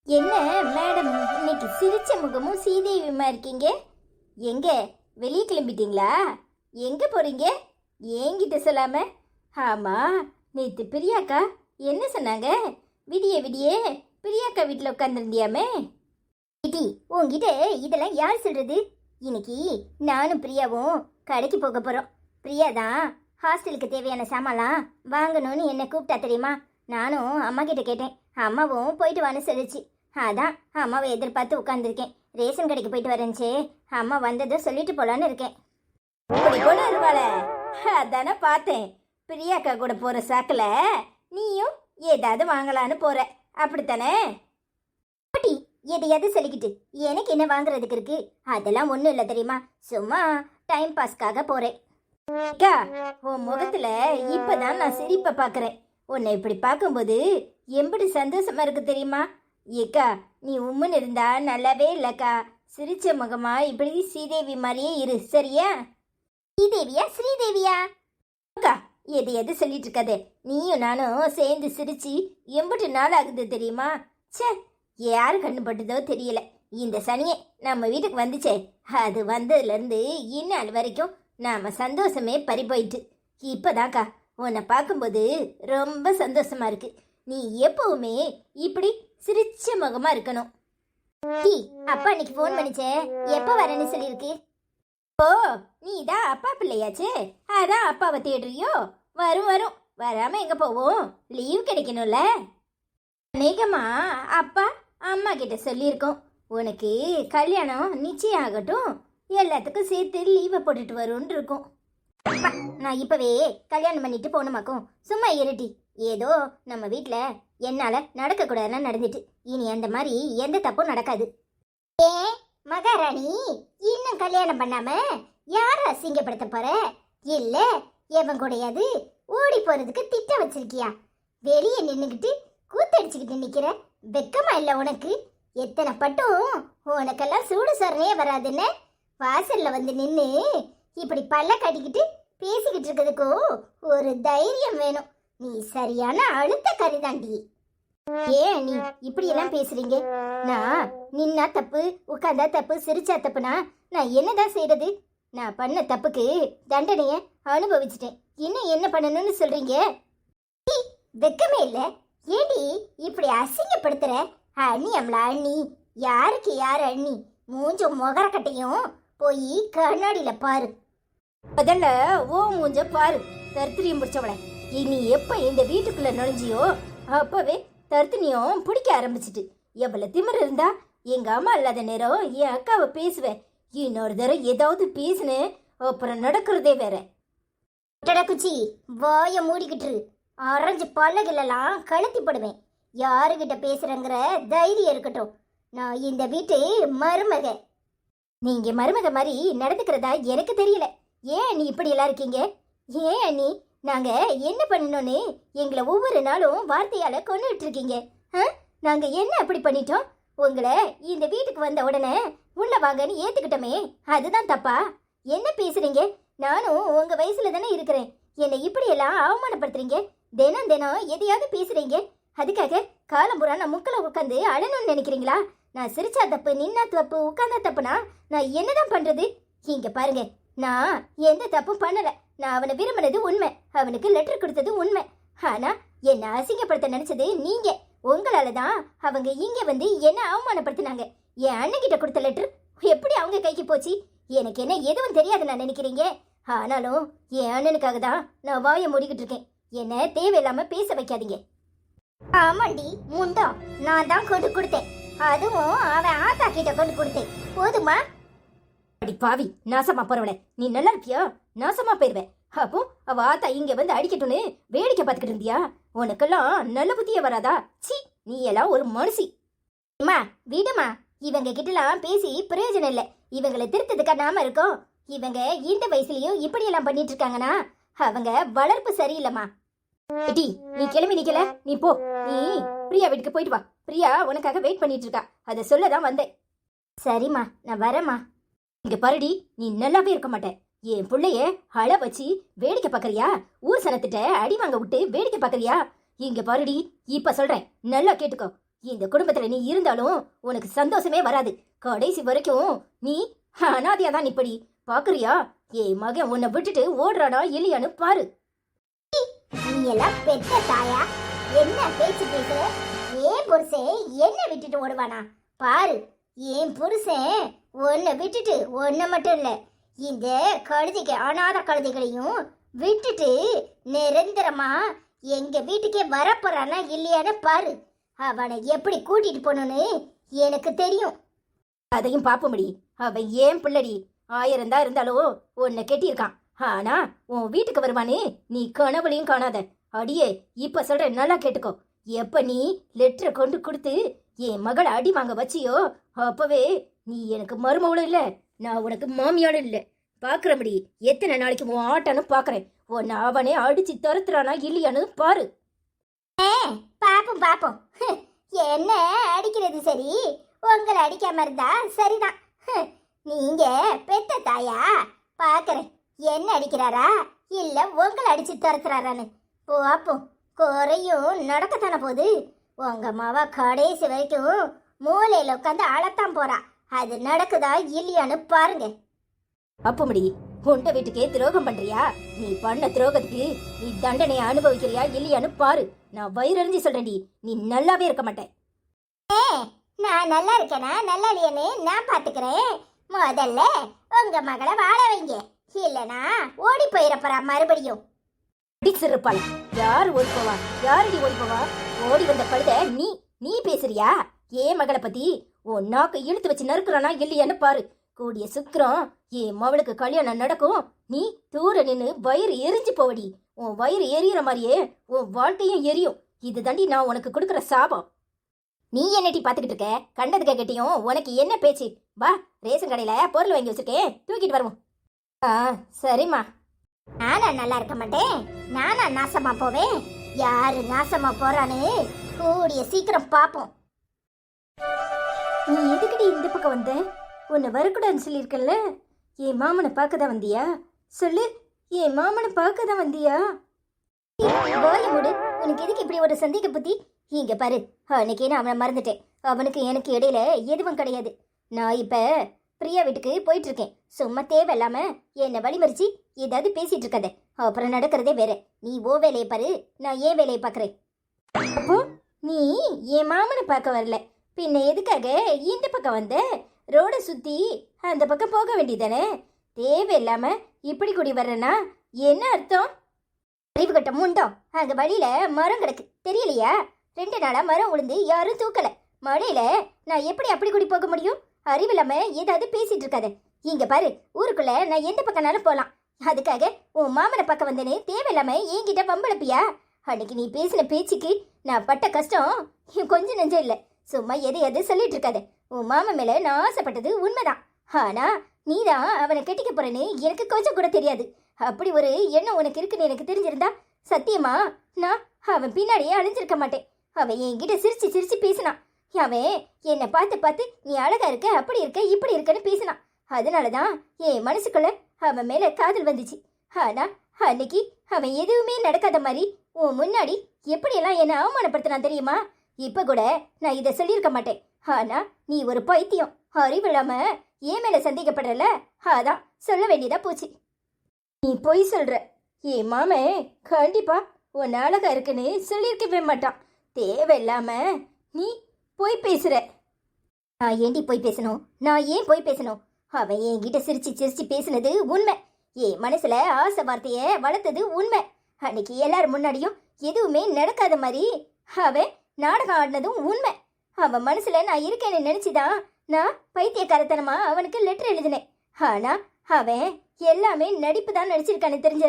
என்ன மேடம், இன்னைக்கு சிரிச்ச முகமும் சீதேவியுமா இருக்கீங்க? எங்க வெளியே கிளம்பிட்டீங்களா? எங்க போறீங்க? என்கிட்ட சொல்லாம? ஆமா, நேத்து பிரியாக்கா என்ன சொன்னாங்க? விடிய விடிய பிரியாக்கா வீட்டில் உட்காந்துருந்தியாமே. இடி, உங்ககிட்ட இதெல்லாம் யார் சொல்றது? இன்னைக்கு நானும் பிரியாவும் கடைக்கு போக போறோம். பிரியா தான் ஹாஸ்டலுக்கு தேவையான சாமான்லாம் வாங்கணும்னு என்ன கூப்பிட்டா தெரியுமா? நானும் அம்மா கிட்ட கேட்டேன். அம்மாவும் போயிட்டு வான்னு சொல்லிச்சு. அதான் அம்மாவை எதிர்பார்த்து உட்காந்துருக்கேன். ரேஷன் கடைக்கு போயிட்டு வரேன்ச்சே, அம்மா வந்ததை சொல்லிட்டு போலான்னு இருக்கேன். இப்படி கூட இருவாள, அதானே பார்த்தேன். பிரியாக்கா கூட போற சாக்கில் நீயும் ஏதாவது வாங்கலான்னு போற, அப்படித்தானே? பாட்டி எதையாவது சொல்லிக்கிட்டு எனக்கு என்ன வாங்குறதுக்கு இருக்கு? அதெல்லாம் ஒன்றும் இல்லை தெரியுமா, சும்மா டைம் பாஸ்க்காக போறேன். அக்கா, உன் முகத்துல இப்பதான் நான் சிரிப்பை பார்க்குறேன். உன்னை இப்படி பார்க்கும்போது எப்படி சந்தோஷமா இருக்கு தெரியுமா? ஏக்கா, நீ உம்முன்னு இருந்தா நல்லாவே இல்லக்கா. சிரிச்ச முகமா இப்படி ஸ்ரீதேவி மாதிரியே இரு, சரியா? ஸ்ரீதேவியா ஸ்ரீதேவியா? அக்கா, எது சொல்லிட்டு இருக்காதே. நீயும் நானும் சேர்ந்து சிரிச்சு எம்பிட்டு நாள் ஆகுது தெரியுமா? சே, யாரு கண்ணுப்பட்டதோ தெரியல. இந்த சனியே நம்ம வீட்டுக்கு வந்துச்சே, அது வந்ததுலேருந்து இந்நாள் வரைக்கும் நாம சந்தோஷமே பறி போயிட்டு. இப்பதாக்கா உன்னை பார்க்கும்போது ரொம்ப சந்தோஷமா இருக்கு. நீ எப்பவுமே இப்படி சிரிச்ச முகமா இருக்கணும். அப்பா இன்னைக்கு ஃபோன் பண்ணிச்சே, எப்போ வரேன்னு சொல்லியிருக்கு. ஓ, நீ தான் அப்பா பிள்ளையாச்சே, அதான் அப்பாவை தேடுறியோ? வரும் வரும், வராம எங்க போவோம்? லீவ் கிடைக்கணும்ல. அநேகமா அப்பா அம்மா கிட்ட சொல்லியிருக்கோம், உனக்கு கல்யாணம் நிச்சயம் ஆகட்டும், எல்லாத்துக்கும் சேர்த்து லீவை போட்டுட்டு வரும்னு இருக்கும். நான் இப்பவே கல்யாணம் பண்ணிட்டு போகணுமாக்கும். சும்மா இருட்டி. ஏதோ நம்ம வீட்டில் என்னால் நடக்கக்கூடாதுன்னா நடந்துட்டு, இனி அந்த மாதிரி எந்த தப்பும் நடக்காது. ஏன் மகாராணி இன்னும் கல்யாணம் பண்ணாம யார அசிங்கப்படுத்த போற? இல்ல எவன் கூடயாவது ஓடி போறதுக்கு திட்டம் வச்சிருக்கியா? வெளியே நின்னுக்கிட்டு கூத்தடிச்சுக்கிட்டு நிக்கிற, வெக்கமா இல்ல உனக்கு? எத்தனை பட்டும் உனக்கெல்லாம் சூடு சொரணையே வராதுன்னு வாசல்ல வந்து நின்று இப்படி பல்ல கட்டிக்கிட்டு பேசிக்கிட்டு இருக்கிறதுக்கும் ஒரு தைரியம் வேணும். நீ சரியான அழுத்த கரிதாண்டி. ஏன் நீ இப்படி எல்லாம் பேசுறீங்க? நான் நின்னா தப்பு, உட்காந்தா தப்பு, சிரிச்சா தப்புனா நான் என்னதான் செய்யறது? நான் பண்ண தப்புக்கு தண்டனைய அனுபவிச்சிட்டேன். இன்னும் என்ன பண்ணணும்னு சொல்றீங்க? வெக்கமே இல்ல. ஏடி இப்படி அசிங்கப்படுத்துற? அண்ணி அம்லா அண்ணி, யாருக்கு யார் அண்ணி? மூஞ்சும் முகரக்கட்டையும் போய் கண்ணாடியில பாரு. முதல்ல ஓ மூஞ்ச பாரு, தர்த்திரியம் பிடிச்சவளை. இனி எப்ப இந்த வீட்டுக்குள்ள நுழைஞ்சியோ அப்பவே தர்த்தினியும் பிடிக்க ஆரம்பிச்சிட்டு. எவ்வளவு திமிர் இருந்தா எங்க அம்மா இல்லாத நேரம் என் அக்காவை பேசுவேன். இன்னொரு தடவை ஏதாவது பேசுனே அப்புறம் நடக்கிறதே வேற. குச்சி வாய மூடிக்கிட்டு அரைஞ்சு பல்லகிலெல்லாம் கழுத்தி போடுவேன். யாருகிட்ட பேசுறங்கிற தைரியம் இருக்கட்டும். நான் இந்த வீட்டு மருமக. நீங்க மருமக மாதிரி நடந்துக்கிறதா எனக்கு தெரியல. ஏன் நீ இப்படி எல்லாம் இருக்கீங்க? ஏன் அண்ணி, நாங்க என்ன பண்ணணும்னு எங்களை ஒவ்வொரு நாளும் வார்த்தையால கொண்டுட்டு இருக்கீங்க? நாங்க என்ன அப்படி பண்ணிட்டோம்? உங்களை இந்த வீட்டுக்கு வந்த உடனே உள்ள வாங்கன்னு ஏத்துக்கிட்டோமே, அதுதான் தப்பா? என்ன பேசுறீங்க? நானும் உங்க வயசுல தானே இருக்கிறேன். என்னை இப்படி எல்லாம் அவமானப்படுத்துறீங்க. தினம் தினம் எதையாவது பேசுறீங்க. அதுக்காக காலம் பூரா நான் முக்களை உட்காந்து அழணும்னு நினைக்கிறீங்களா? நான் சிரிச்சா தப்பு, நின்னா தப்பு, உட்காந்தா தப்புனா நான் என்னதான் பண்றது? இங்க பாருங்க, நான் எந்த தப்பும் பண்ணல. நான் அவனை விரும்பினது உண்மை, அவனுக்கு லெட்டர் கொடுத்தது உண்மை. ஆனா என்ன அசிங்கப்படுத்த நினைச்சது நீங்க. உங்களாலதான் அவங்க இங்க வந்து என்ன அவமானப்படுத்தினாங்க. என் அண்ணன் கிட்ட கொடுத்த லெட்டர் எப்படி அவங்க கைக்கு போச்சு? எனக்கு என்ன எதுவும் தெரியாது நான் நினைக்கிறீங்க? ஆனாலும் என் அண்ணனுக்காக தான் நான் வாயை மூடிக்கிட்டு இருக்கேன். என்ன தேவையில்லாம பேச வைக்காதீங்க. ஆமாண்டி முண்டா, நான் தான் கொண்டு கொடுத்தேன். அதுவும் அவன் ஆத்தா கிட்ட கொண்டு கொடுத்தேன். போதுமா? அடி பாவி, நாசமா போறவளே, நீ நல்லா இருக்கியா? நாசமா போயிருவேன். அப்போ அவ ஆத்தா இங்க வந்து அடிக்கட்டும்னு வேடிக்கை பார்த்துக்கிட்டு இருந்தியா? உனக்கெல்லாம் நல்ல புத்திய வராதா? சி, நீ எல்லாம் ஒரு மனுஷி. அம்மா விடுமா, இவங்க கிட்டலாம் பேசி பிரயோஜனம் இல்லை. இவங்களை திருத்ததுக்கா நாம இருக்கோம். இவங்க இந்த வயசுலயும் இப்படி எல்லாம் பண்ணிட்டு இருக்காங்கன்னா அவங்க வளர்ப்பு சரியில்லைம்மா. நீ கிளம்பி நிக்கல, நீ போ. நீ பிரியா வீட்டுக்கு போயிட்டு வா. பிரியா உனக்காக வெயிட் பண்ணிட்டு இருக்கா, அதை சொல்லதான் வந்தேன். சரிம்மா, நான் வரேம்மா. இங்க பாருடி, நீ நல்லாவே இருக்க மாட்டேன். என் பிள்ளைய அழ வச்சு வேடிக்கை பாக்குறியா? ஊர் சனத்திட்ட அடி வாங்க விட்டு வேடிக்கை பாக்குறியா? இங்க பாருடி, இப்ப சொல்றேன், நல்லா கேட்டுக்கோ. இந்த குடும்பத்துல நீ இருந்தாலும் உனக்கு சந்தோஷமே வராது. கடைசி வரைக்கும் நீ அனாதையா தான் நிப்படி. பாக்குறியா? ஏய் மகன் உன்னை விட்டுட்டு ஓடுறானா இல்லையான்னு பாரு. நீ எல்லாம் பெத்த தாயா? என்ன பேச்சு பேசுற? ஏன் புருஷன் என்ன விட்டுட்டு ஓடுவானா? பாரு, ஏன் புருஷன் உன்னை விட்டுட்டு ஒன்ன மட்டும் இல்ல, இந்த கழுதைக்கு அனாத கழுதைகளையும் விட்டுட்டு நிரந்தரமா எங்க வீட்டுக்கே வரப்போறானா இல்லையான்னு பாரு. அவனை எப்படி கூட்டிட்டு போகணும்னு எனக்கு தெரியும். அதையும் பாப்போம்டி. அவன் ஏன் பிள்ளடி. 1000 தான் இருந்தாலும் உன்னை கெட்டியிருக்கான். ஆனா உன் வீட்டுக்கு வருவானே நீ கனவுலையும் காணாத. அடியே இப்ப சொல்ற, நல்லா கேட்டுக்கோ. எப்ப நீ லெட்டரை கொண்டு கொடுத்து என் மகளை அடி வாங்க வச்சியோ அப்பவே நீ எனக்கு மருமகளும் இல்ல, நான் உனக்கு மாமியாலும் இல்ல. பாக்குறபடி எத்தனை நாளைக்கு உன் ஆட்டான்னு பாக்குறேன். உன்னை அவனே அடிச்சு துரத்துறானா இல்லையான்னு பாரு. பாப்போம் பாப்போம். என்ன அடிக்கிறது சரி, உங்களை அடிக்காம இருந்தா சரிதான். நீங்க பெத்த தாயா? பாக்குறேன் என்ன அடிக்கிறாரா இல்ல உங்களை அடிச்சு துரத்துறாரான்னு. பாப்போம், குறையும் நடக்கத்தான போகுது. உங்க மாவா கடைசி வரைக்கும் மூலையில உட்காந்து அழத்தான் போறா. அது நடக்குதா இல்லையான்னு பாருங்க. அப்படி உண்ட வீட்டுக்கே துரோகம் பண்றியா? நீ பண்ண துரோகத்துக்கு நீ தண்டனையை அனுபவிக்கிறியா இல்லையான்னு பாரு. நான் வயிறறிஞ்சு சொல்றேன்டி, நீ நல்லாவே இருக்க மாட்டேன். நான் நல்லா இருக்கேனா நல்லா இல்லையானே நான் பாத்துக்கிறேன். முதல்ல உங்க மகளை வாழ வைங்க, இல்லனா ஓடி போயிடப்போறா மறுபடியும். சிறுப்பாள் யார் ஓடி போவா? யாரடி ஓடி போவா? ஓடி வந்த கழுத நீ நீ பேசுறியா? ஏன் மகளை பத்தி உன் நாக்கு இழுத்து வச்சு நறுக்குறானா இல்லையான்னு பாரு. கூடிய சுக்கிரம் என் மவளுக்கு கல்யாணம் நடக்கும். நீ தூர நின்னு வயிறு எரிஞ்சு போவடி. உன் வயிறு எரியற மாதிரியே உன் வாழ்க்கையும் எரியும். இது தாண்டி நான் உனக்கு கொடுக்குற சாபம். நீ என்னட்டி பாத்துக்கிட்டு இருக்க? கண்டதுக்க கட்டியும் உனக்கு என்ன பேச்சு? வா, ரேஷன் கடையில பொருள் வாங்கி வச்சிருக்கேன், தூக்கிட்டு வருவோம். சரிம்மா. நானா நல்லா இருக்க மாட்டேன்? நானா நாசமா போவேன்? யாரு நாசமா போறான்னு கூடிய சீக்கிரம் பாப்போம். நீ எதுக்கடி இந்த பக்கம் வந்த? உன்னை வரக்கூடாதுன்னு சொல்லியிருக்கல. என் மாமனை பார்க்க தான் வந்தியா? சொல்லு, என் மாமனை பார்க்க தான் வந்தியா? போய் மூடு. உனக்கு எதுக்கு இப்படி ஒரு சந்தேக புத்தி? இங்க பாரு, அன்னைக்கே நான் அவனை மறந்துட்டேன். அவனுக்கு எனக்கு இடையில எதுவும் கிடையாது. நான் இப்ப பிரியா வீட்டுக்கு போயிட்டு இருக்கேன். சும்மா தேவையில்லாம என்னை வழிமறிச்சு ஏதாவது பேசிட்டு இருக்காத. அப்புறம் நடக்கிறதே வேற. நீ ஓ வேலையை பாரு, நான் ஏன் வேலையை பார்க்கறேன். அப்போ நீ என் மாமனை பார்க்க வரல, பின்ன எதுக்காக இந்த பக்கம் வந்த? ரோட சுத்தி அந்த பக்கம் போக வேண்டியதானே? தேவையில்லாம இப்படி கூடி வர்றனா என்ன அர்த்தம்? அறிவு கட்ட முண்டோம். அங்க வழியில மரம் கிடக்கு, தெரியலையா? 2 நாளா மரம் உளுந்து யாரும் தூக்கல. மழையில நான் எப்படி அப்படி கூடி போக முடியும்? அறிவில்லாம ஏதாவது பேசிட்டு இருக்காத. இங்க பாரு, ஊருக்குள்ள நான் எந்த பக்கம்னாலும் போலாம். அதுக்காக உன் மாமனை பக்கம் வந்தேன்னு தேவையில்லாம என்கிட்ட பம்பளப்பியா? அன்னைக்கு நீ பேசின பேச்சுக்கு நான் பட்ட கஷ்டம் கொஞ்சம் நெஞ்சம் இல்லை. சும்மா எதையாவது சொல்லிட்டு இருக்காத. உன் மாமன் மேல நான் ஆசைப்பட்டது உண்மைதான். ஆனா நீதான் அவனை கெட்டிக்க போறேன்னு எனக்கு கொஞ்சம் கூட தெரியாது. அப்படி ஒரு எண்ணம் உனக்கு இருக்குன்னு எனக்கு தெரிஞ்சிருந்தா சத்தியமா நான் அவன் பின்னாடியே அழிஞ்சிருக்க மாட்டேன். அவன் என்கிட்ட சிரிச்சு சிரிச்சு பேசினான். அவன் என்னை பார்த்து பார்த்து நீ அழகா இருக்க, அப்படி இருக்க, இப்படி இருக்கன்னு பேசினான். அதனாலதான் என் மனசுக்குள்ள அவன் மேல காதல் வந்துச்சு. ஆனா அன்னைக்கு அவன் எதுவுமே நடக்காத மாதிரி உன் முன்னாடி எப்படியெல்லாம் என்னை அவமானப்படுத்தினான் தெரியுமா? இப்ப கூட நான் இதை சொல்லியிருக்க மாட்டேன். ஆனா நீ ஒரு பைத்தியம், அறிவில்லாம ஏன் மேல சந்தேகப்படுறல, அதான் சொல்ல வேண்டியதா போச்சு. நீ பொய் சொல்ற. என் மாமே கண்டிப்பா உன் அழகா இருக்குன்னு சொல்லியிருக்கவே மாட்டான். தேவையில்லாம நீ பொய் பேசுற. நான் ஏண்டி பொய் பேசணும்? நான் ஏன் பொய் பேசணும்? அவன் என்கிட்ட சிரிச்சு சிரிச்சு பேசினது உண்மை. என் மனசுல ஆசை வார்த்தைய வளர்த்தது உண்மை. அன்னைக்கு எல்லாரும் முன்னாடியும் எதுவுமே நடக்காத மாதிரி அவன் நாடகம் ஆடினதும் உண்மை. அவன் மனசுல நான் இருக்கேன்னு நினைச்சுதான் நான் பைத்தியக்காரத்தனமா அவனுக்கு லெட்டர் எழுதினேன். ஆனா அவன் எல்லாமே நடிப்பு தான் நடிச்சிருக்கான்னு தெரிஞ்ச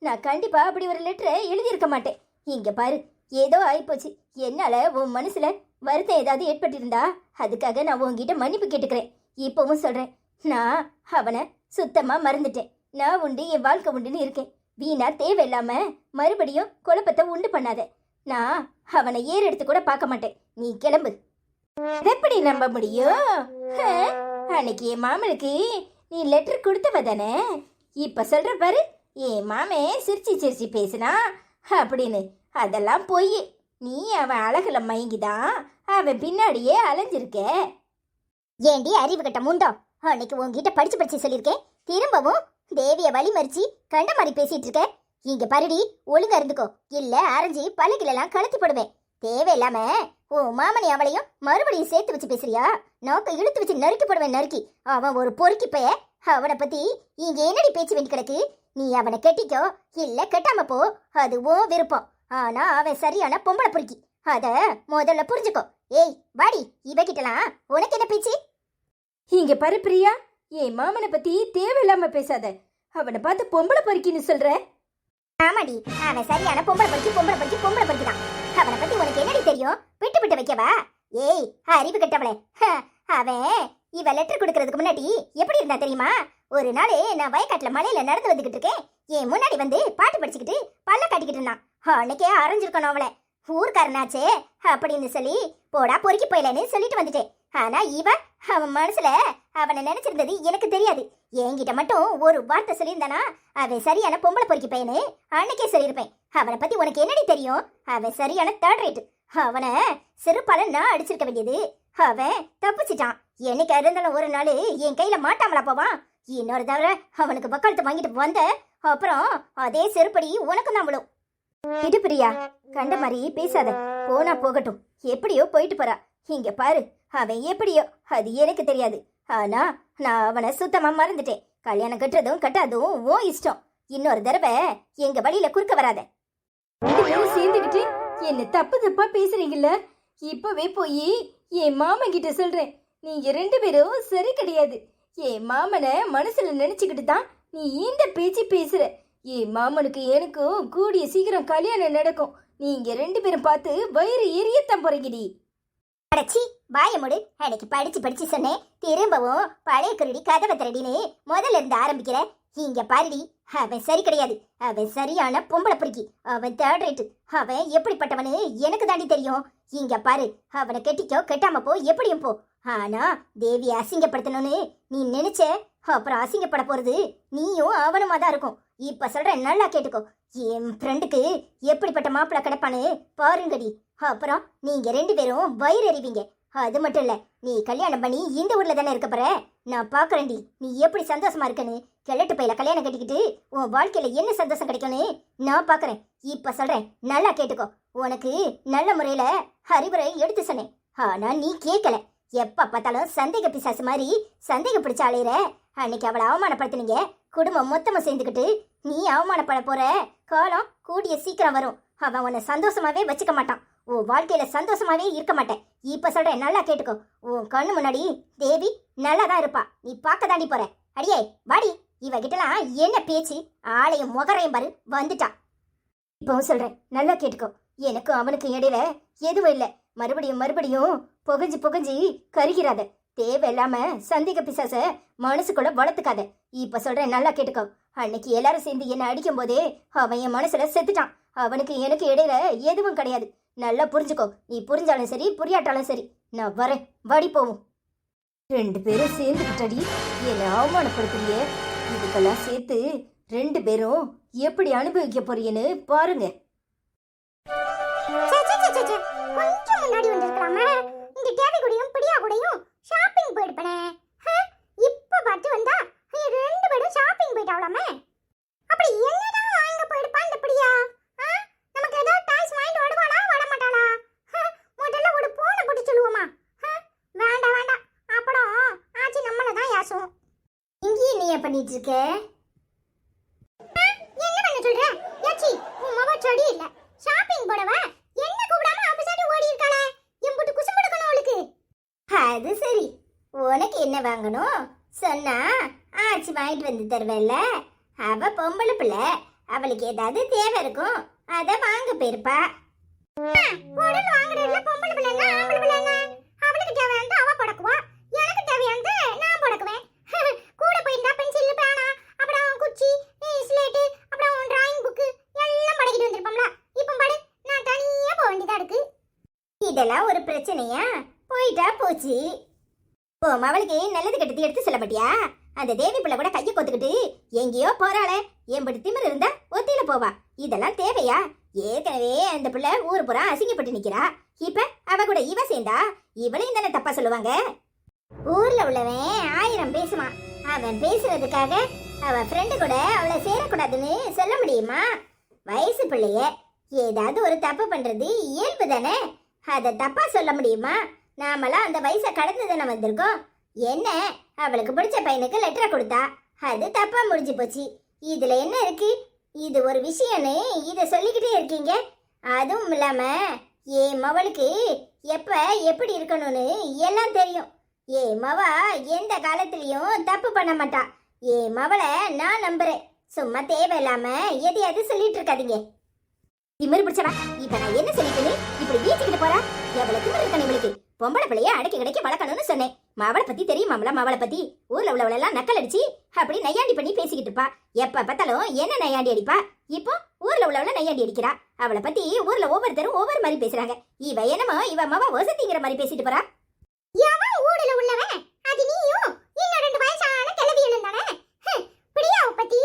நான் கண்டிப்பா அப்படி ஒரு லெட்டரை எழுதியிருக்க மாட்டேன். இங்க பாரு, ஏதோ ஆயிப்போச்சு. என்னால உன் மனசுல வருத்தம் ஏதாவது ஏற்பட்டிருந்தா அதுக்காக நான் உன்கிட்ட மன்னிப்பு கேட்டுக்கிறேன். இப்பவும் சொல்றேன், நான் அவனை சுத்தமா மறந்துட்டேன். நான் உண்டு, என் வாழ்க்கை உண்டுன்னு இருக்கேன். வீணா தேவையில்லாம மறுபடியும் குழப்பத்தை உண்டு பண்ணாத. நான் அவனை ஏறெடுத்து கூட பார்க்க மாட்டேன். நீ கிளம்பு. எப்படி நம்ப முடியும்? அன்னைக்கு என் மாமனுக்கு நீ லெட்டர் கொடுத்தவ தானே? இப்ப சொல்ற பாரு, என் மாமே சிரிச்சு சிரிச்சு பேசினா அப்படின்னு. அதெல்லாம் போய் நீ அவன் அழகுல மயங்கிதான் அவன் பின்னாடியே அலைஞ்சிருக்க. ஏண்டி அறிவு கட்ட முண்டோ, அன்னைக்கு உன்கிட்ட படிச்சு சொல்லியிருக்கேன், திரும்பவும் தேவிய வழி மறிச்சு கண்ட மாதிரி பேசிட்டு இருக்க. இங்க பாருடி, ஒழுங்கா இருந்துக்கோ, இல்ல அரைஞ்சி பல்லுகளெல்லாம் கலத்தி போடுவேன். தேவையில்லாம உன் மாமனி அவளையும் மறுபடியும் சேர்த்து வச்சு பேசுறியா? நோக்க இழுத்து வச்சு நறுக்கி போடுவேன், நறுக்கி. அவன் ஒரு பொறுக்கி பைய, அவனை பத்தி இங்க என்னடி பேச்சு வேண்டி கிடக்கு? நீ அவனை கட்டிக்கோ இல்ல கட்டாம போ, அது உன் விருப்பம். ஆனா அவன் சரியான பொம்பளை பொறுக்கி, அத முதல்ல புரிஞ்சுக்கோ. ஏய் வாடி, இவகிட்டலாம் உனக்கு என்ன பேச்சு? இங்க பாரு பிரியா, என் மாமனை பத்தி தேவையில்லாம பேசாத. அவனை பார்த்து பொம்பளை பொறுக்கின்னு சொல்ற? ஆமாடி, அவன் சரியான பொம்பளை பொறுக்கி தான். அவனை பத்தி உனக்கு என்னடி தெரியும்? விட்டு வைக்கவா? ஏய் அறிவு கட்டவளே, அவன் இவ லெட்டர் கொடுக்கறதுக்கு முன்னாடி எப்படி இருந்தா தெரியுமா? ஒரு நாள் நான் வயக்காட்டுல மலையில நடந்து வந்துகிட்டு இருக்கேன், என் முன்னாடி வந்து பாட்டு படிச்சுக்கிட்டு பல்ல காட்டிக்கிட்டு இருந்தான். அன்னைக்கே அரைஞ்சிருக்கணும் அவளை. ஊர்க்காரனாச்சே அப்படின்னு சொல்லி போடா பொறுக்கி போயிலன்னு சொல்லிட்டு வந்துட்டேன். ஆனா அவன் மனசுல அவனை நினைச்சிருந்தது எனக்கு தெரியாது. என்கிட்ட மட்டும் ஒரு வார்த்தை சொல்லியிருந்தானா அவன் சரியான பொம்பளை பொறுக்கி பையனு அன்னைக்கே சொல்லியிருப்பேன். அவனை பத்தி உனக்கு என்னடி தெரியும்? அவன் சரியான தேர்ட் ரேட். அவனை சிறுபால நான் அடிச்சிருக்க வேண்டியது. அவன் தப்பிச்சிட்டான். என்னைக்கு இருந்தாலும் ஒரு நாள் என் கையில மாட்டாமலா போவான். இன்னொரு தவிர அவனுக்கு வக்காலத்தை வாங்கிட்டு வந்த அப்புறம் அதே செருப்படி உனக்கு தான் விழும். இது பிரியா, கண்ட மாதிரி பேசாத. போனா போகட்டும், எப்படியோ போயிட்டு போறா. இங்க பாரு, அவன் எப்படியோ அது எனக்கு தெரியாது. ஆனா நான் அவனை சுத்தமா மறந்துட்டேன். கல்யாணம் கட்டுறதும் கட்டாதும் ஓ இஷ்டம். இன்னொரு தடவை எங்க வழியில குறுக்க வராத. சேர்ந்துக்கிட்டு என்ன தப்பு தப்பா பேசுறீங்கல்ல? இப்பவே போய் என் மாமன் கிட்ட சொல்றேன். நீங்க 2 பேரும் சரி கிடையாது. என் மாமனை மனசுல நினைச்சுக்கிட்டு தான் நீ இந்த பேச்சு பேசுற. என் மாமனுக்கு எனக்கும் கூடிய சீக்கிரம் கல்யாணம் நடக்கும். நீங்க 2 பேரும் பார்த்து வயிறு எரியத்தான் போறீங்கடி. அடச்சி வாய மூடு. அன்னைக்கு படிச்சு சொன்னேன், திரும்பவும் பழைய குருடி கதவை திரடின்னு முதல்ல இருந்து ஆரம்பிக்கிற. இங்க பாருடி, அவன் சரி கிடையாது. அவன் சரியான பொம்பளை பொறுக்கி. அவன் தேர்ட் ரேட்டு. அவன் எப்படிப்பட்டவனு எனக்கு தாண்டி தெரியும். இங்க பாரு, அவனை கெட்டிக்கோ கெட்டாம போ, எப்படியும் போ. ஆனா தேவியை அசிங்கப்படுத்தணும்னு நீ நினைச்ச, அப்புறம் அசிங்கப்பட போறது நீயும் அவனுமா தான் இருக்கும். இப்ப சொல்றேன், நல்லா கேட்டுக்கோ. என் ஃப்ரெண்டுக்கு எப்படிப்பட்ட மாப்பிள்ளை கிடைப்பான்னு பாருங்கடி. அப்புறம் நீங்க 2 பேரும் வயிறு எறிவீங்க. அது மட்டும் இல்ல, நீ கல்யாணம் பண்ணி இந்த ஊர்ல தானே இருக்க போற. நான் பாக்குறேன்டி நீ எப்படி சந்தோஷமா இருக்கன்னு. கிழட்டு பையில கல்யாணம் கட்டிக்கிட்டு உன் வாழ்க்கையில என்ன சந்தோஷம் கிடைக்கும்னு நான் பாக்குறேன். இப்ப சொல்றேன், நல்லா கேட்டுக்கோ. உனக்கு நல்ல முறையில அறிவுரை எடுத்து சொன்னேன், ஆனா நீ கேட்கல. எப்ப பார்த்தாலும் சந்தேக பிசாசு மாதிரி சந்தேகம் பிடிச்ச அலையிற. அன்னைக்கு அவளை அவமானப்படுத்தினீங்க. குடும்பம் மொத்தமா சேர்ந்துக்கிட்டு நீ அவமானப்பட போற காலம் கூடிய சீக்கிரம் வரும். அவன் உன்னை சந்தோஷமாவே வச்சுக்க மாட்டான். உன் வாழ்க்கையில சந்தோஷமாவே இருக்க மாட்டேன். இப்ப சொல்றேன், நல்லா கேட்டுக்கோ. உன் கண்ணு முன்னாடி தேவி நல்லா தான் இருப்பா. நீ பார்க்க தாண்டி போற. அடியே வாடி, இவகிட்டலாம் என்ன பேச்சு? ஆளையும் முகரையும் பாரு, வந்துட்டா. இப்பவும் சொல்றேன், நல்லா கேட்டுக்கோ. எனக்கும் அவனுக்கு இடையில எதுவும் இல்லை. மறுபடியும் புகஞ்சு கருகிறாத. தேவையில்லாம சந்தேக பிசாச மனசுக்குள்ள வளர்த்துக்காத. இப்ப சொல்றேன், நல்லா கேட்டுக்கோ. அன்னைக்கு எல்லாரும் சேர்ந்து என்ன அடிக்கும் போதே அவன் என் மனசுல செத்துட்டான். அவனுக்கு எனக்கு இடையில எதுவும் கிடையாது. நல்லா புரிஞ்சுக்கோ. நீ புரிஞ்சாலும் சரி புரியாட்டாலும் சரி, நான் வரேன். வாடி போவோம். 2 பேரும் சேர்ந்துக்கிட்டடி என்னை அவமானப்படுத்துறியே. இதுக்கெல்லாம் சேர்த்து 2 பேரும் எப்படி அனுபவிக்க போறீங்கன்னு பாருங்க. கொஞ்சம் முன்னாடி வந்திருக்கலாமே. இந்த தேவி கூடயும் பிடியா கூடயும் ஷாப்பிங் போயிடுப்பனே. இப்ப பார்த்து வந்தா 2 பேரும் ஷாப்பிங் போயிட்டாவலாமே. அப்படி என்னதான் வாங்க போயிடுப்பா இந்த பிடியா? நமக்கு ஏதாவது டாய்ஸ் வாங்கிட்டு வருவானா வர மாட்டாளா? முதல்ல ஒரு போனை போட்டு சொல்லுவோமா? வேண்டாம், அப்புறம் ஆச்சி நம்மள தான் யாசும். இங்கேயே நீ பண்ணிட்டு இருக்க? என்ன பண்ண சொல்ற? யாச்சி உன் மவ செடி இல்ல. ஷாப்பிங் போடவா என்ன கூப்பிடாம அப்படி ஓடி இருக்காளே. எம்புட்டு குசும்படுக்கணும் அவளுக்கு. அது சரி, உனக்கு என்ன வாங்கணும் சொன்னா ஆச்சி வாங்கிட்டு வந்து தருவேல்ல. அவ பொம்பளை பிள்ளை, அவளுக்கு ஏதாவது தேவை இருக்கும், அத வாங்க போயிருப்பா. உடனே வாங்குறதுல பொம்பளை பிள்ளைங்க ஆம்பளை பிள்ளைங்க. அவளுக்கு தேவையானது அவ படக்குவா, எனக்கு தேவையானது நான் படக்குவேன். கூட போயிருந்தா பென்சில் பேனா அப்புறம் குச்சி ஸ்லேட்டு அப்புறம் டிராயிங் புக்கு எல்லாம் படக்கிட்டு வந்திருப்போம்ல. இப்போ பாரு, நான் தனியா போக வேண்டியதா இருக்கு. இதெல்லாம் ஒரு பிரச்சனையா? போயிட்டா போச்சு. அவளுக்கு நல்லது கெட்டது எடுத்து சொல்ல மாட்டியா? அந்த தேவி பிள்ளை கூட கையை கொத்துக்கிட்டு எங்கேயோ போறாளே. எம்படி திமிர் இருந்தா ஒத்தியில போவா. இதெல்லாம் தேவையா? ஏற்கனவே அந்த பிள்ளை ஊர் புறா அசிங்கப்பட்டு நிக்கிறா. இப்ப அவ கூட இவ சேர்ந்தா இவளையும் தானே தப்பா சொல்லுவாங்க. ஊர்ல உள்ளவன் 1000 பேசுவான். அவன் பேசுறதுக்காக அவன் ஃப்ரெண்டு கூட அவளை சேரக்கூடாதுன்னு சொல்ல முடியுமா? வயசு பிள்ளைய ஏதாவது ஒரு தப்பு பண்றது இயல்பு தானே. அதை தப்பா சொல்ல முடியுமா? நாமெல்லாம் அந்த வயசை கடந்து தானே வந்திருக்கோம். என்ன, அவளுக்கு பிடிச்ச பையனுக்கு லெட்டரை கொடுத்தா, அது தப்பா முடிஞ்சு போச்சு. இதுல என்ன இருக்கு? இது ஒரு விஷயம்னு இதை சொல்லிக்கிட்டே இருக்கீங்க. அதுவும் இல்லாம என் மவளுக்கு எப்ப எப்படி இருக்கணும்னு எல்லாம் தெரியும். என் மவா எந்த காலத்திலயும் தப்பு பண்ண மாட்டா. என் மவளை நான் நம்புறேன். சும்மா தேவையில்லாம எதையாவது சொல்லிட்டு இருக்காதீங்க. திமிரு பிடிச்சவா, இப்ப நான் என்ன சொல்லிட்டேன்னு இப்படி வீச்சுக்கிட்டு போறா? எவ்வளவு திமிரு இருக்கணும் இவளுக்கு. பொம்பளை பிள்ளைய அடக்கி கிடைக்க வளர்க்கணும்னு சொன்னேன். மவளை பத்தி தெரியுமாம்ல? மவளை பத்தி ஊர்ல உள்ளவளெல்லாம் நக்கல் அடிச்சு அப்படி நையாண்டி பண்ணி பேசிக்கிட்டு இருப்பா. எப்ப பார்த்தாலும் என்ன நையாண்டி அடிப்பா. இப்போ ஊர்ல உள்ளவள நையாண்டி அடிக்கிறா. அவளை பத்தி ஊர்ல ஒவ்வொருத்தரும் ஒவ்வொரு மாதிரி பேசுறாங்க. இவ என்னமோ இவ மவ வசதிங்கிற மாதிரி பேசிட்டு போறா. எவன் ஊர்ல உள்ளவன்? அது நீயும் இன்னும் 2 வயசான கிழவியும் தானே. பிரியாவை பத்தி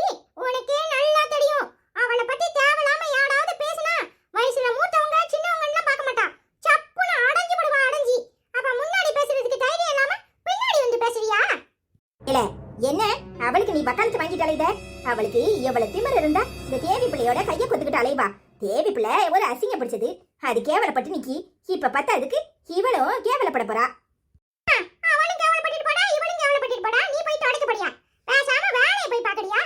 உனக்கே நல்லா தெரியும். அவளை பத்தி தேவையில்லாம யாராவது பேசினா வயசுல மூத்தவங்க சின்னவங்க பார்க்க மாட்டா. சப்புன்னு அடங்கி விடுவா. அடங்கி அப்ப முன்னாடி பேசுறதுக்கு தைரியம் இல்லாம பின்னாடி வந்து பேசுறியா? இல்ல என்ன அவளுக்கு நீ வக்காலத்து வாங்கிட்டாலே இத? அவளுக்கு எவ்வளவு திமிரு இருந்தா இந்த தேவி பிள்ளையோட கைய கொத்துக்கிட்டு அலைவா. தேவி பிள்ளை ஒரு அசிங்க பிடிச்சது, அது கேவலப்பட்டு நிக்கி. இப்ப பார்த்தா அதுக்கு இவளும் கேவலப்பட போறா. அவளும் கேவலப்பட்டு போடா, இவளும் கேவலப்பட்டு போடா. நீ போய் தொடக்கப்படியா? பேசாம வேலையை போய் பாக்கறியா?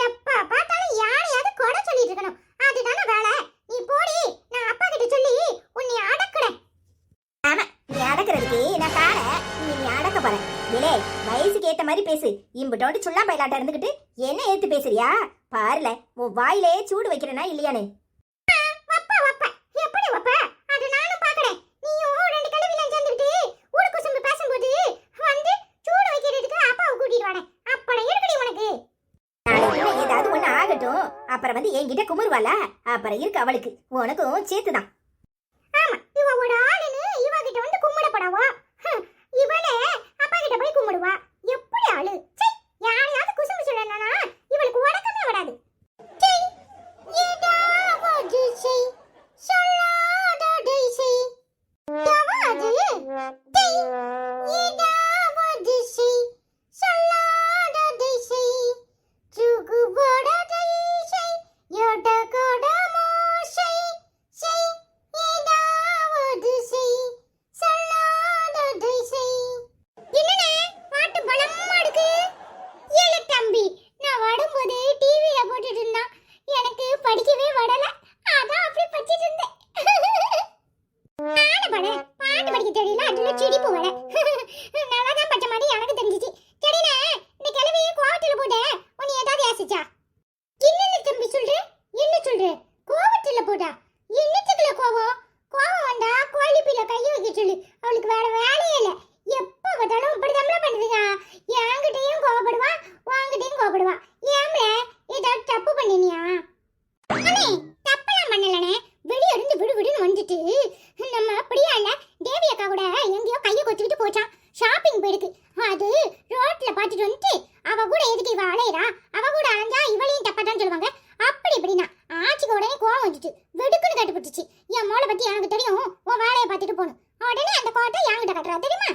எப்ப பார்த்தாலும் யாரையாவது கொடை சொல்லிட்டு இருக்கணும். அதுதானே வேலை. நீ போடி, நான் அப்பா கிட்ட சொல்லி உன்னை அடக்குறேன். ஆமா, நீ அடக்குறதுக்கு நான் கார, நீ அடக்க போற. இலே வயசுக்கு ஏத்த மாதிரி பேசு. இம்புட்டோண்டு சுள்ளா பயிலாட்ட இருந்துகிட்டு என்ன ஏத்து பேசுறியா? பாருல உன் வாயிலே சூடு வைக்கிறனா இல்லையானு. வப்பா வப்பா, எப்படி வப்பா? அது நானும் பாக்குறேன். நீயும் 2 கிழவில சேர்ந்துக்கிட்டு ஊரு குசும்பு பேசும்போது வந்து சூடு வைக்கிறதுக்கு அப்பாவை கூட்டிட்டு வாடே. அப்பட இருக்குடி உனக்கு. நாளைக்கு ஏதாவது ஒண்ணு ஆகட்டும், அப்புறம் வந்து என்கிட்ட குமுறுவாள. அப்புறம் இருக்கு அவளுக்கு உனக்கும் சேர்த்துதான். ஆமா, இவ ஒரு ஆளுன்னு இவ கிட்ட வந்து கும்பிடப்படாவா? இவளே அப்பா கிட்ட போய் கும்பிடுவா. எப்படி ஆளு? சீ, யாரையாவது குசும்பு சொல்லணும்னா இவளுக்கு உடக்கமே வராது. சீ, ஏதாவது செய், சொல்லாததை செய். ஏதாவது? சீ, ஏதாவது செய், சொல்லாததை செய். சுகுபடதை செய், எடகடமோ செய். செய், ஏதாவது செய், சொல்லாததை செய். என்னண்ணே, பாட்டு பலமா இருக்கு. ஏல தம்பி, நான் வரும்போது டிவியில போட்டுட்டு இருந்தான். எனக்கு படிக்கவே வரல. அதான் அப்படி படிச்சிட்டு இருந்தேன். நானு பாடு, பாட்டு படிக்க தெரியல. அதுல சிரிப்பு வர. நல்லா தான் படிச்ச மாதிரி எனக்கு தெரிஞ்சிச்சு. சரிண்ணே, இந்த கிழவியை கோவத்துல போட்டு உன்னை ஏதாவது ஆசிச்சா? என்னன்னு தம்பி சொல்ற? என்ன சொல்ற? கோவத்துல போட்டா? என்னத்துக்குள்ள கோவம்? கோவம் வந்தா கோழிப்பில கையை வைக்க சொல்லு. அவளுக்கு வேற வேலையே இல்ல. எப்ப பார்த்தாலும் இப்படி தமிழ பண்ணுதுங்க. என்கிட்டயும் கோவப்படுவா, உன்கிட்டயும் கோவப்படுவா. ஏம்ல ஏதாவது தப்பு பண்ணினியா? அண்ணே, தப்பெல்லாம் பண்ணலனே. வெளிய இருந்து விடுவிடுன்னு வந்துட்டு நம்ம அப்படியா இல்ல தேவி அக்கா கூட எங்கேயோ கையை கொத்திக்கிட்டு போச்சான். ஷாப்பிங் போயிருக்கு. அது ரோட்ல பாத்துட்டு வந்துட்டு அவ கூட எதுக்கு இவ அலையறா? அவ கூட அலைஞ்சா இவளையும் தப்பா தான் சொல்லுவாங்க. அப்படி இப்படின்னா ஆச்சிக்கு உடனே கோவம் வந்துட்டு வெடுக்குன்னு கட்டுப்பட்டுச்சு. என் மோளை பத்தி எனக்கு தெரியும், உன் வேலையை பார்த்துட்டு போகணும். உடனே அந்த கோட்டை என்கிட்ட கட்டுறா தெரியுமா?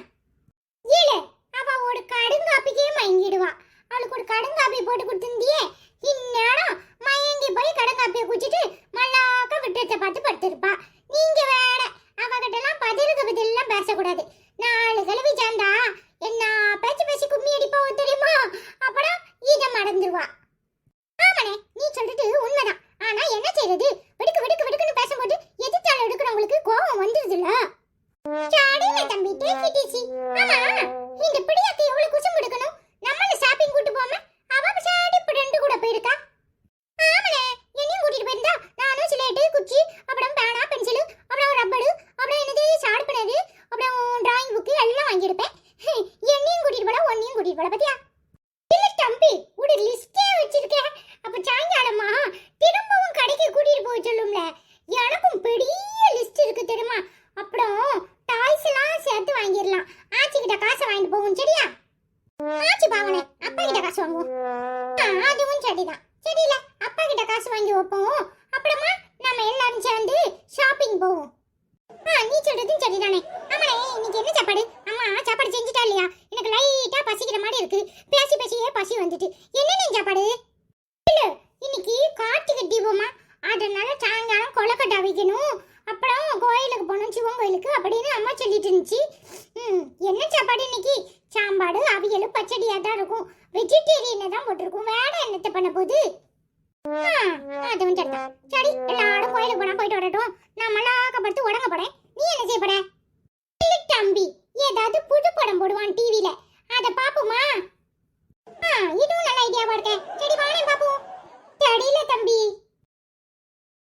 இல்ல, அவ ஒரு கடுங்காப்பிக்கே மயங்கிடுவா. அவளுக்கு ஒரு கடுங்காப்பி போட்டு கொடுத்துருந்தியே, இந்நேரம் மயங்கி போய் கடுங்காப்பியை குடிச்சிட்டு மல்லாக்க விட்டத்தை பார்த்து படுத்திருப்பா. நீங்க வேற அவகிட்ட எல்லாம் பதிலுக்கு பதிலாம் பேசக்கூடாது. 4 கிழவி சேர்ந்தா என்ன பேச்சு பேசி கும்மி அடிப்பாவோ தெரியுமா? அப்புறம் இதை மறந்துடுவா. ஆமாண்ணே, நீ சொல்றது உண்மைதான். ஆனா என்ன செய்யறது? வெடுக்கு வெடுக்கு வெடுக்குன்னு பேசும்போது எதிர்த்தால எடுக்கிறவங்களுக்கு கோவம் வந்துருதுல்ல. சாடில தம்பி, டேக் இட் ஈஸி. ஆமா, இந்த பிடியாக்கு எவ்வளவு குசும்பு எடுக்கணும்? நம்மள ஷாப்பிங் கூட்டி போகாம அவ சாடி ஃப்ரெண்ட் கூட போயிருக்கா. ஆமாண்ணே, என்னையும் கூட்டிட்டு போயிருந்தா நானும் சிலேட்டு, குச்சி, அப்புறம் பேனா, பென்சில், அப்புறம் ரப்பரு, அப்புறம் என்னது ஷார்ப்னரு, அப்புறம் டிராயிங் புக்கு எல்லாம் வாங்கியிருப்பேன். கொலக்கட்டை வைக்கணும், அப்புறம் கோயிலுக்கு போகணும், சிவன் கோயிலுக்கு அப்படின்னு அம்மா சொல்லிட்டு இருந்துச்சு. என்ன சாப்பாடு இன்னைக்கு? சாம்பாடு, அவியல், பச்சடியா தான் இருக்கும். வெஜிடேரியனை தான் போட்டிருக்கும். வேற என்னத்தை பண்ண போகுது? அதுவும் சரிதான். சரி, எல்லாரும் கோயிலுக்கு போனா போயிட்டு வரட்டும். நான் மல்லாக்கப்படுத்து உடங்க போறேன். நீ என்ன செய்ய போற? இல்ல தம்பி, ஏதாவது புது படம் போடுவான் டிவில, அத பாப்போமா? இதுவும் நல்ல ஐடியாவா இருக்கே. சரி வாங்க பாப்போம். தெரியல தம்பி.